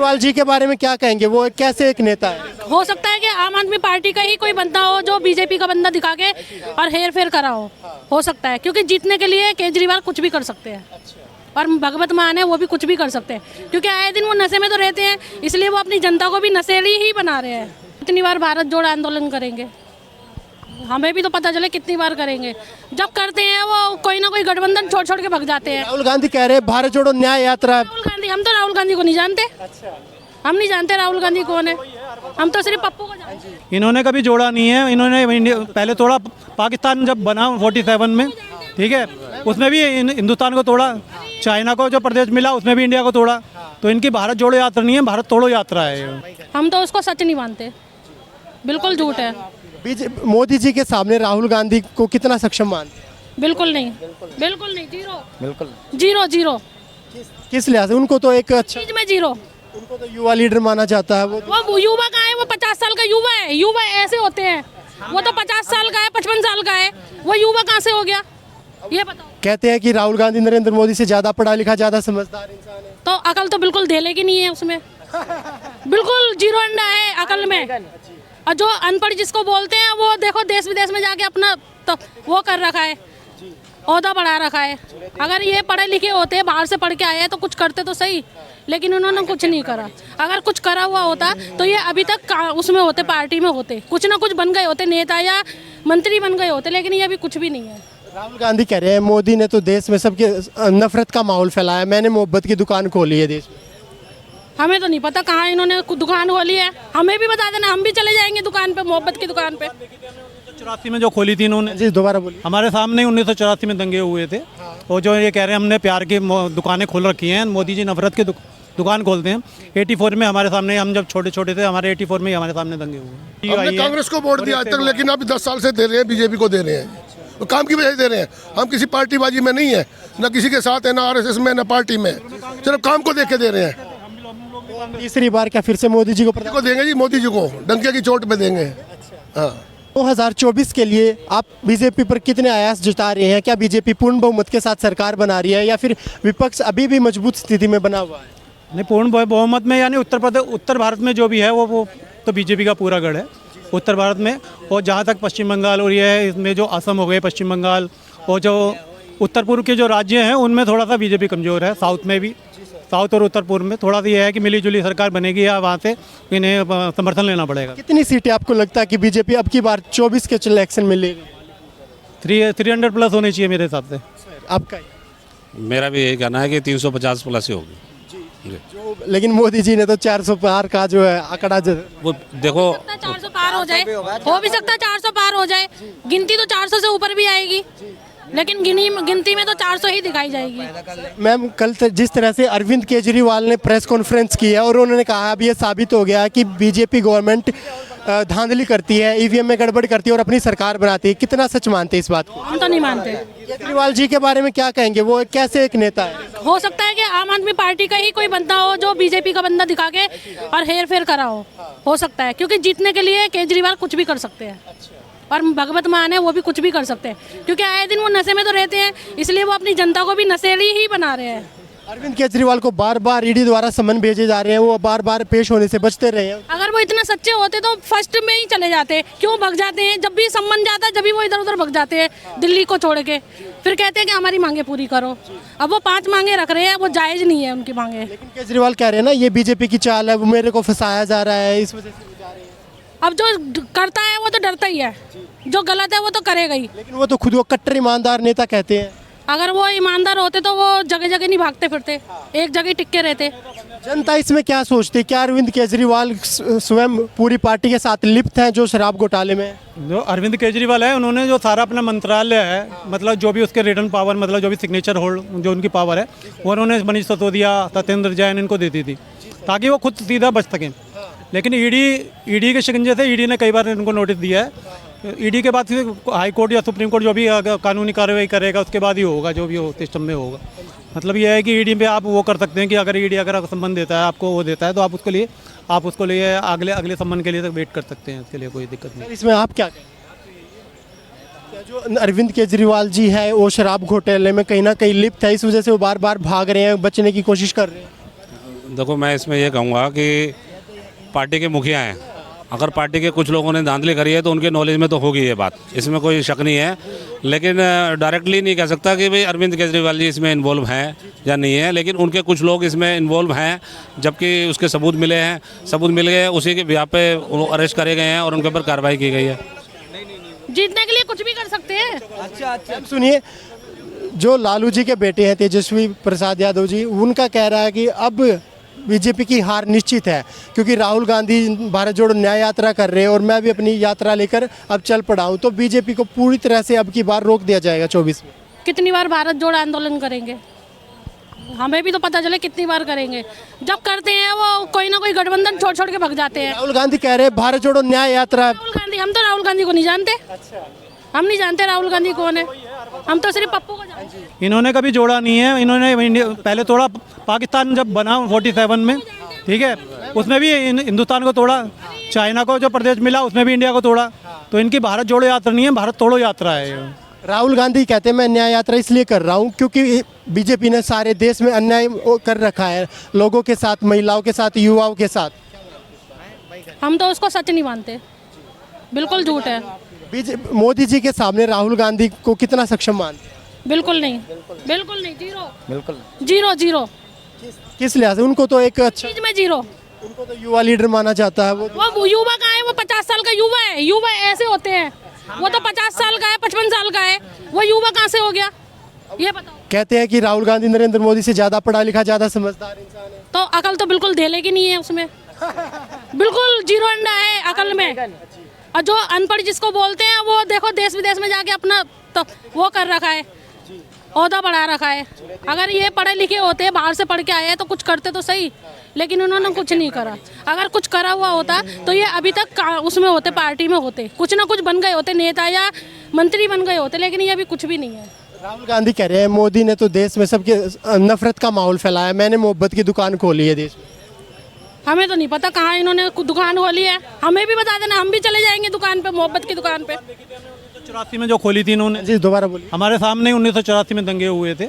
केजरीवाल जी के बारे में क्या कहेंगे, वो कैसे एक नेता है? हो सकता है कि आम आदमी पार्टी का ही कोई बंदा हो जो बीजेपी का बंदा दिखा के और हेर फेर करा हो सकता है, क्योंकि जीतने के लिए केजरीवाल कुछ भी कर सकते हैं और भगवत मान है वो भी कुछ भी कर सकते हैं, क्योंकि आए दिन वो नशे में तो रहते हैं, इसलिए वो अपनी जनता को भी नशेड़ी ही बना रहे हैं। कितनी बार भारत जोड़ो आंदोलन करेंगे, हमें भी तो पता चले कितनी बार करेंगे। जब करते हैं वो कोई ना कोई गठबंधन छोड़ छोड़ के भग जाते हैं। राहुल गांधी कह रहे हैं भारत जोड़ो न्याय यात्रा। राहुल गांधी, हम तो राहुल गांधी को नहीं जानते। हम नहीं जानते राहुल गांधी कौन है, हम तो सिर्फ पप्पू को जानते हैं। इन्होंने कभी जोड़ा नहीं है, इन्होंने पहले तोड़ा पाकिस्तान जब बना 47 में, ठीक है, उसमें भी हिंदुस्तान को तोड़ा, चाइना को जो प्रदेश मिला उसमें भी इंडिया को तोड़ा। तो इनकी भारत जोड़ो यात्रा नहीं है, भारत तोड़ो यात्रा है। हम तो उसको सच नहीं मानते, बिल्कुल झूठ है। मोदी जी के सामने राहुल गांधी को कितना सक्षम मानते हैं? बिल्कुल नहीं, बिल्कुल नहीं, जीरो, बिल्कुल जीरो जीरो, किस लिहाज से? उनको तो एक अच्छा, चीज में जीरो। उनको तो युवा लीडर माना जाता है। वो युवा कहाँ है? वो 50 साल का युवा है। युवा ऐसे होते हैं, वो तो 50 साल का है, 55 साल का है, वो युवा कहाँ से हो गया ये बताओ। कहते हैं कि राहुल गांधी नरेंद्र मोदी से ज्यादा पढ़ा लिखा, ज्यादा समझदार इंसान है। तो अकल तो बिल्कुल धेले की नहीं है उसमें, बिल्कुल जीरो अंडा है अकल में। और जो अनपढ़ जिसको बोलते हैं वो देखो देश विदेश में जाके अपना तो वो कर रखा है, ओहदा बढ़ा रखा है। अगर ये पढ़े लिखे होते, बाहर से पढ़ के आए हैं तो कुछ करते तो सही, लेकिन उन्होंने कुछ नहीं करा। अगर कुछ करा हुआ होता तो ये अभी तक उसमें होते, पार्टी में होते, कुछ ना कुछ बन गए होते, नेता या मंत्री बन गए होते, लेकिन ये अभी कुछ भी नहीं है। राहुल गांधी कह रहे हैं मोदी ने तो देश में सबके नफरत का माहौल फैलाया, मैंने मोहब्बत की दुकान खोली है देश में। हमें तो नहीं पता कहाँ इन्होंने दुकान खोली है, हमें भी बता देना, हम भी चले जाएंगे दुकान पे, मोहब्बत की दुकान पे। 1984 में जो खोली थी इन्होंने, जी दोबारा बोलिए। हमारे सामने 1984 में दंगे हुए थे। और जो ये कह रहे हैं हमने प्यार की दुकानें खोल रखी हैं, मोदी जी नफरत की दुकान खोलते हैं। 84 में हमारे सामने, हम जब छोटे छोटे थे, हमारे 84 में ही हमारे सामने दंगे हुए। हमने कांग्रेस को वोट दिया आज तक, लेकिन अब 10 साल से दे रहे हैं, बीजेपी को दे रहे हैं। तो काम की वजह से दे रहे हैं, हम किसी पार्टीबाजी में नहीं है, ना किसी के साथ है, ना आरएसएस में, ना पार्टी में, सिर्फ काम को देख के दे रहे हैं। तीसरी बार क्या फिर से मोदी जी को देंगे जी, मोदी जी को डंके की चोट पे देंगे। हाँ, 2024 के लिए आप बीजेपी पर कितने आयास जता रहे हैं? क्या बीजेपी पूर्ण बहुमत के साथ सरकार बना रही है या फिर विपक्ष अभी भी मजबूत स्थिति में बना हुआ है? नहीं, पूर्ण बहुमत में यानी उत्तर भारत में जो भी है वो तो बीजेपी का पूरा गढ़ है उत्तर भारत में। और जहाँ तक पश्चिम बंगाल और ये है, इसमें जो असम हो गए, पश्चिम बंगाल और जो उत्तर पूर्व के जो राज्य हैं उनमें थोड़ा सा बीजेपी कमज़ोर है। साउथ में भी, साउथ और उत्तर पूर्व में थोड़ा सा ये है कि मिली जुली सरकार बनेगी या वहाँ से इन्हें समर्थन लेना पड़ेगा। कितनी सीटें आपको लगता है कि बीजेपी अब की बार 24 के इलेक्शन में लेगी? 300 प्लस होनी चाहिए मेरे हिसाब से। आपका? मेरा भी यही कहना है कि 350 प्लस ही होगी। लेकिन मोदी जी ने तो 400 पार का जो है आंकड़ा वो देखो, 400 पार हो जाए, हो भी सकता है 400 पार हो जाए, गिनती तो 400 से ऊपर भी आएगी, लेकिन गिनती में तो 400 ही दिखाई जाएगी। मैम, कल जिस तरह से अरविंद केजरीवाल ने प्रेस कॉन्फ्रेंस की है और उन्होंने कहा अब ये साबित हो गया कि बीजेपी गवर्नमेंट धांधली करती है, ईवीएम में गड़बड़ करती है और अपनी सरकार बनाती है, कितना सच मानते हैं इस बात को? हम तो नहीं मानते। केजरीवाल जी के बारे में क्या कहेंगे, वो कैसे एक नेता है? हो सकता है कि आम आदमी पार्टी का ही कोई बंदा हो जो बीजेपी का बंदा दिखा के और हेर फेर करा हो सकता है, क्योंकि जीतने के लिए केजरीवाल कुछ भी कर सकते हैं और भगवत मान है वो भी कुछ भी कर सकते हैं, क्योंकि आए दिन वो नशे में तो रहते हैं, इसलिए वो अपनी जनता को भी नशेड़ी ही बना रहे हैं। अरविंद केजरीवाल को बार बार ईडी द्वारा समन भेजे जा रहे हैं, वो बार बार पेश होने से बचते रहे हैं। अगर वो इतना सच्चे होते तो फर्स्ट में ही चले जाते, क्यों भग जाते हैं? जब भी सम्मन जाता है जब भी वो इधर उधर भग जाते हैं दिल्ली को छोड़ के, फिर कहते हैं कि हमारी मांगे पूरी करो। अब वो 5 मांगे रख रहे हैं, वो जायज नहीं है उनकी मांगे। लेकिन केजरीवाल कह रहे हैं ना ये बीजेपी की चाल है, वो मेरे को फंसाया जा रहा है, इस वजह से जा रहे हैं। अब जो करता है वो तो डरता ही है, जो गलत है वो तो करेगा ही। लेकिन वो तो खुद को कट्टर ईमानदार नेता कहते हैं। अगर वो ईमानदार होते तो वो जगह जगह नहीं भागते फिरते, एक जगह टिके रहते। जनता इसमें क्या सोचती है? क्या अरविंद केजरीवाल स्वयं पूरी पार्टी के साथ लिप्त हैं जो शराब घोटाले में? जो अरविंद केजरीवाल है, उन्होंने जो सारा अपना मंत्रालय है, मतलब जो भी उसके रिटर्न पावर, मतलब जो भी सिग्नेचर होल्ड जो उनकी पावर है, वो उन्होंने मनीष सिसोदिया, सत्येंद्र जैन इनको देती थी ताकि वो खुद सीधा बच सकें। लेकिन ईडी के शिकंजे से ईडी ने कई बार इनको नोटिस दिया है। ईडी के बाद फिर हाई कोर्ट या सुप्रीम कोर्ट जो भी कानूनी कार्रवाई करेगा उसके बाद ही होगा, जो भी हो सिस्टम में होगा। मतलब ये है कि ईडी पे आप वो कर सकते हैं कि अगर ईडी अगर संबंध देता है, आपको वो देता है, तो आप उसको लिए अगले संबंध के लिए तक वेट कर सकते हैं, इसके लिए कोई दिक्कत नहीं। इसमें आप क्या कहें? जो अरविंद केजरीवाल जी है वो शराब घोटाले में कहीं ना कहीं लिप्त है, इस वजह से वो बार बार भाग रहे हैं, बचने की कोशिश कर रहे हैं? देखो मैं इसमें ये कहूँगा कि पार्टी के मुखिया हैं, अगर पार्टी के कुछ लोगों ने धांधली करी है तो उनके नॉलेज में तो होगी ये बात, इसमें कोई शक नहीं है। लेकिन डायरेक्टली नहीं कह सकता कि भाई अरविंद केजरीवाल जी इसमें इन्वॉल्व हैं या नहीं है, लेकिन उनके कुछ लोग इसमें इन्वॉल्व हैं, जबकि उसके सबूत मिले हैं, सबूत मिल गए, उसी के बिहाफ पे अरेस्ट करे गए हैं और उनके ऊपर कार्रवाई की गई है। जीतने के लिए कुछ भी कर सकते हैं। अच्छा सुनिए, जो लालू जी के बेटे हैं तेजस्वी प्रसाद यादव जी, उनका कह रहा है कि अब बीजेपी की हार निश्चित है, क्योंकि राहुल गांधी भारत जोड़ो न्याय यात्रा कर रहे हैं और मैं भी अपनी यात्रा लेकर अब चल पड़ा हूँ, तो बीजेपी को पूरी तरह से अब की बार रोक दिया जाएगा 24 में। कितनी बार भारत जोड़ आंदोलन करेंगे, हमें भी तो पता चले कितनी बार करेंगे। जब करते हैं वो कोई ना कोई गठबंधन छोड़ छोड़ के भग जाते हैं। राहुल गांधी कह रहे हैं भारत जोड़ो न्याय यात्रा। राहुल गांधी, हम तो राहुल गांधी को नहीं जानते। हम नहीं जानते राहुल गांधी कौन है, हम तो सिर्फ पप्पू को जानते हैं। इन्होंने कभी जोड़ा नहीं है, इन्होंने पहले तोड़ा पाकिस्तान जब बना 47 में, ठीक है, उसमें भी हिंदुस्तान को तोड़ा, चाइना को जो प्रदेश मिला उसमें भी इंडिया को तोड़ा। तो इनकी भारत जोड़ो यात्रा नहीं है, भारत तोड़ो यात्रा है ये। राहुल गांधी कहते हैं मैं न्याय यात्रा इसलिए कर रहा हूँ क्योंकि बीजेपी ने सारे देश में अन्याय कर रखा है, लोगों के साथ, महिलाओं के साथ, युवाओं के साथ। हम तो उसको सच नहीं मानते, बिल्कुल झूठ है। मोदी जी के सामने राहुल गांधी को कितना सक्षम मानते हैं? बिल्कुल नहीं, बिल्कुल नहीं, जीरो, बिल्कुल जीरो जीरो, किस लिहाज से? उनको तो एक अच्छा, चीज में जीरो। उनको तो युवा लीडर माना जाता है। वो युवा कहाँ है? वो 50 साल का युवा है। युवा ऐसे होते हैं, वो तो 50 साल का है, 55 साल का है, वो युवा कहाँ से हो गया ये बताओ। कहते हैं कि राहुल गांधी नरेंद्र मोदी से ज्यादा पढ़ा लिखा, ज्यादा समझदार इंसान है। तो अकल तो बिल्कुल धेले की नहीं है उसमें, बिल्कुल जीरो अंडा है अकल में। और जो अनपढ़ जिसको बोलते हैं वो देखो देश विदेश में जाके अपना तो वो कर रखा है, ओहदा बढ़ा रखा है। अगर ये पढ़े लिखे होते, बाहर से पढ़ के आए तो कुछ करते तो सही, लेकिन उन्होंने कुछ नहीं करा। अगर कुछ करा हुआ होता तो ये अभी तक उसमें होते, पार्टी में होते, कुछ ना कुछ बन गए होते, नेता या मंत्री बन गए होते, लेकिन ये अभी कुछ भी नहीं है। राहुल गांधी कह रहे हैं मोदी ने तो देश में सबके नफरत का माहौल फैलाया, मैंने मोहब्बत की दुकान खोली है देश में। हमें तो नहीं पता कहाँ इन्होंने दुकान खोली है, हमें भी बता देना, हम भी चले जाएंगे दुकान पे, मोहब्बत की दुकान पे। 84 में जो खोली थी इन्होंने, जी दोबारा बोलिए। हमारे सामने 1984 में दंगे हुए थे।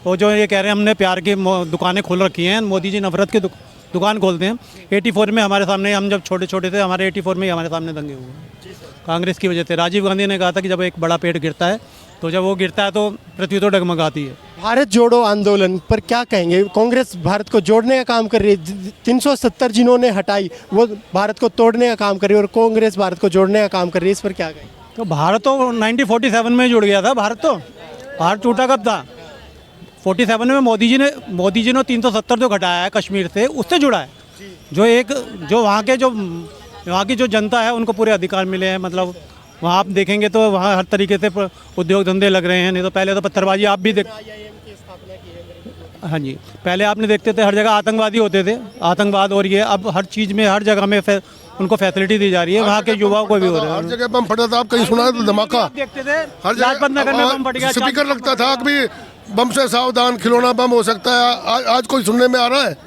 और जो ये कह रहे हैं हमने प्यार की दुकानें खोल रखी हैं, मोदी जी नफरत की दुकान खोलते हैं। 84 में हमारे सामने, हम जब छोटे छोटे थे, हमारे 84 में ही हमारे सामने दंगे हुए कांग्रेस की वजह से। राजीव गांधी ने कहा था कि जब एक बड़ा पेड़ गिरता है तो जब वो गिरता है तो पृथ्वी तो डगमगाती है। भारत जोड़ो आंदोलन पर क्या कहेंगे? कांग्रेस भारत को जोड़ने का काम कर रही है, 370 जिन्होंने हटाई वो भारत को तोड़ने का काम कर रही है, और कांग्रेस भारत को जोड़ने का काम कर रही है, इस पर क्या कहेंगे? तो भारत तो 1947 में जुड़ गया था। भारत टूटा कब था? 47 में मोदी जी ने 370 जो घटाया है कश्मीर से, उससे जुड़ा है। जो वहाँ की जो जनता है उनको पूरे अधिकार मिले हैं। मतलब वहाँ आप देखेंगे तो वहाँ हर तरीके से उद्योग धंधे लग रहे हैं। नहीं तो पहले तो पत्थरबाजी आप भी हाँ जी, पहले आपने देखते थे हर जगह आतंकवादी होते थे, आतंकवाद हो रही है। अब हर चीज़ में, हर जगह में उनको फैसिलिटी दी जा रही है, वहाँ के युवाओं को भी हो रहा है। हर जगह बम फटा था, आप कहीं सुना है तो धमाका? देखते थे हर लाजपत नगर में बम फट जगह गया, स्पीकर लगता था कि बम से सावधान, खिलौना बम हो सकता है। आज कोई सुनने में आ रहा है?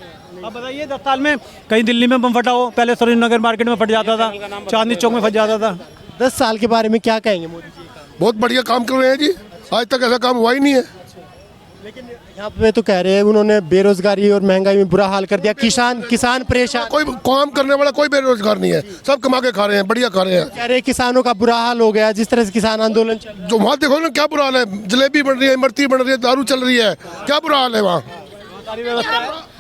अब बताइए 10 साल में कहीं दिल्ली में बम फटा हो, पहले सुरेंद्र नगर मार्केट में फट जाता था, चांदनी चौक में फट जाता था। 10 साल के बारे में क्या कहेंगे मोदी जी? बहुत बढ़िया काम कर रहे हैं जी, आज तक ऐसा काम हुआ ही नहीं है। लेकिन यहाँ पे तो कह रहे हैं उन्होंने बेरोजगारी और महंगाई में बुरा हाल कर दिया, किसान परेशान। कोई काम करने वाला कोई बेरोजगार नहीं है, सब कमा के खा रहे हैं, बढ़िया खा रहे हैं। कह रहे हैं किसानों का बुरा हाल हो गया, जिस तरह से किसान आंदोलन चल। जो वहाँ देखो ना क्या बुरा हाल है, जलेबी बन रही है, इमरती बन रही है, दारू चल रही है, क्या बुरा हाल है वहाँ।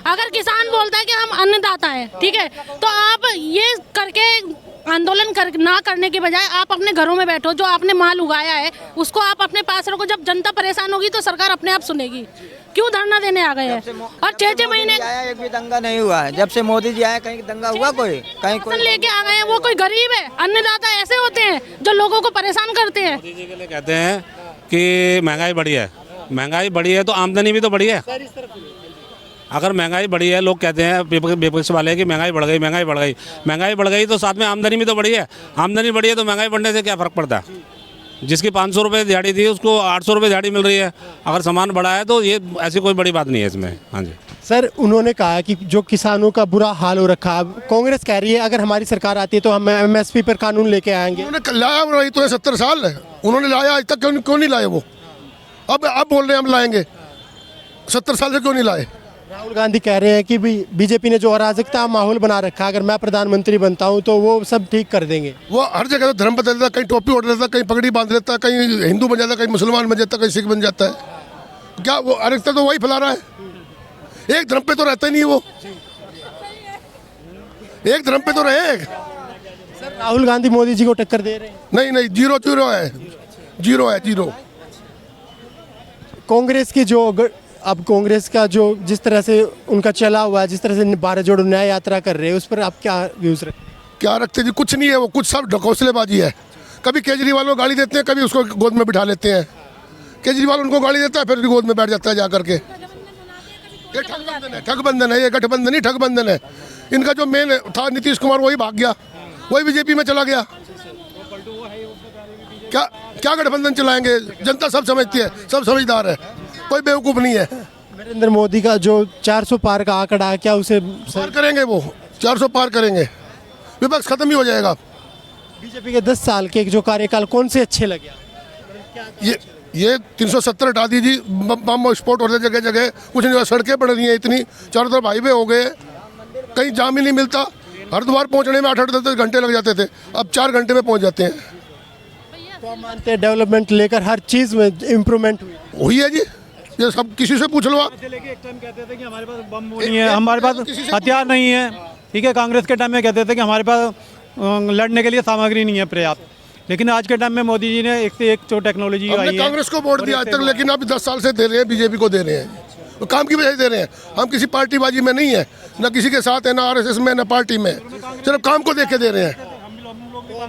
अगर किसान बोलता है कि हम अन्नदाता हैं, ठीक है, तो आप ये करके आंदोलन ना करने के बजाय आप अपने घरों में बैठो, जो आपने माल उगाया है उसको आप अपने पास रखो। जब जनता परेशान होगी तो सरकार अपने आप सुनेगी। क्यों धरना देने आ गए हैं? और 6-6 महीने एक भी दंगा नहीं हुआ है। जब से मोदी जी आए कहीं दंगा हुआ? कहीं कोई लेके आ गए हैं। वो कोई गरीब है? अन्नदाता ऐसे होते हैं जो लोगों को परेशान करते हैं। मोदी जी के लिए कहते हैं कि महंगाई बढ़ी है, महंगाई बढ़ी है तो आमदनी भी तो बढ़ी है। अगर महंगाई बढ़ी है, लोग कहते हैं विपक्ष वाले कि महंगाई बढ़ गई, महंगाई बढ़ गई, महंगाई बढ़ गई तो साथ में आमदनी भी तो बढ़ी है। आमदनी बढ़ी है तो महंगाई बढ़ने से क्या फ़र्क पड़ता है? जिसकी 500 रुपये दिहाड़ी थी उसको 800 रुपये दिहाड़ी मिल रही है। अगर सामान बढ़ा है तो ये ऐसी कोई बड़ी बात नहीं है इसमें। हाँ जी सर, उन्होंने कहा कि जो किसानों का बुरा हाल हो रखा है, कांग्रेस कह रही है अगर हमारी सरकार आती है तो हम MSP पर कानून लेके आएंगे। उन्होंने लाया रही तो 70 साल है, उन्होंने लाया, आज तक क्यों नहीं लाए वो? अब बोल रहे हैं हम लाएंगे, 70 साल से क्यों नहीं लाए? राहुल गांधी कह रहे हैं कि बीजेपी ने जो अराजकता माहौल बना रखा है, अगर मैं प्रधानमंत्री बनता हूं तो वो सब ठीक कर देंगे। वो हर जगह तो धर्म बदल देता, कहीं टोपी ओढ़ लेता, कहीं पगड़ी बांध लेता, कहीं हिंदू बन जाता, कहीं मुसलमान बन जाता, कहीं सिख बन जाता है। क्या वो अराजकता तो वही फैला रहा है। एक धर्म पे तो रहता ही नहीं वो, एक धर्म पे तो रहे। सर राहुल गांधी मोदी जी को टक्कर दे रहे हैं। नहीं नहीं, जीरो जीरो है, जीरो है, जीरो। कांग्रेस की जो अब कांग्रेस का जो जिस तरह से उनका चला हुआ है, जिस तरह से भारत जोड़ो न्याय यात्रा कर रहे हैं, उस पर आप क्या व्यूज रखते हैं? क्या रखते जी, कुछ नहीं है वो, कुछ सब ढकोसलेबाजी है। कभी केजरीवाल को गाली देते हैं, कभी उसको गोद में बिठा लेते हैं। केजरीवाल उनको गाली देता है, फिर गोद में बैठ जाता है जा करके। ये ठगबंधन है, ठगबंधन है, ये गठबंधन ही ठगबंधन है। इनका जो मेन था नीतीश कुमार, वही भाग गया, वही बीजेपी में चला गया। क्या क्या गठबंधन चलाएंगे? जनता सब समझती है, सब समझदार है, कोई बेवकूफ़ नहीं है। नरेंद्र मोदी का जो 400 पार का आंकड़ा है, क्या उसे पार करेंगे? वो 400 पार करेंगे, विपक्ष खत्म ही हो जाएगा। बीजेपी के 10 साल के जो कार्यकाल कौन से अच्छे लगे? ये 370 हटा दीजिए, बम विस्फोट होते जगह जगह, कुछ नहीं हुआ। सड़कें बढ़ रही हैं इतनी, चारों तरफ हाईवे हो गए, कहीं जाम ही नहीं मिलता। हरिद्वार पहुंचने में 8-8 10 घंटे लग जाते थे, अब 4 घंटे में पहुंच जाते हैं। तो आप मानते हैं डेवलपमेंट लेकर हर चीज़ में इम्प्रूवमेंट हुई है जी, ये सब किसी से पूछ लो आप। एक टाइम कहते थे कि हमारे पास बम नहीं है, हमारे पास हथियार नहीं है, ठीक है। कांग्रेस के टाइम में कहते थे कि हमारे पास लड़ने के लिए सामग्री नहीं है पर्याप्त, लेकिन आज के टाइम में मोदी जी ने एक से एक जो टेक्नोलॉजी आई है, कांग्रेस को वोट दिया आज तक, लेकिन अब 10 साल से दे रहे हैं, बीजेपी को दे रहे हैं। तो काम की वजह से दे रहे हैं। हम किसी पार्टीबाजी में नहीं है, ना किसी के साथ है, ना आरएसएस में, ना पार्टी में, सिर्फ काम को देख के दे रहे हैं।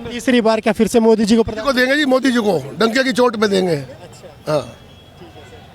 तीसरी बार क्या फिर से मोदी जी को देंगे जी, मोदी जी को डंके की चोट पे देंगे। हाँ।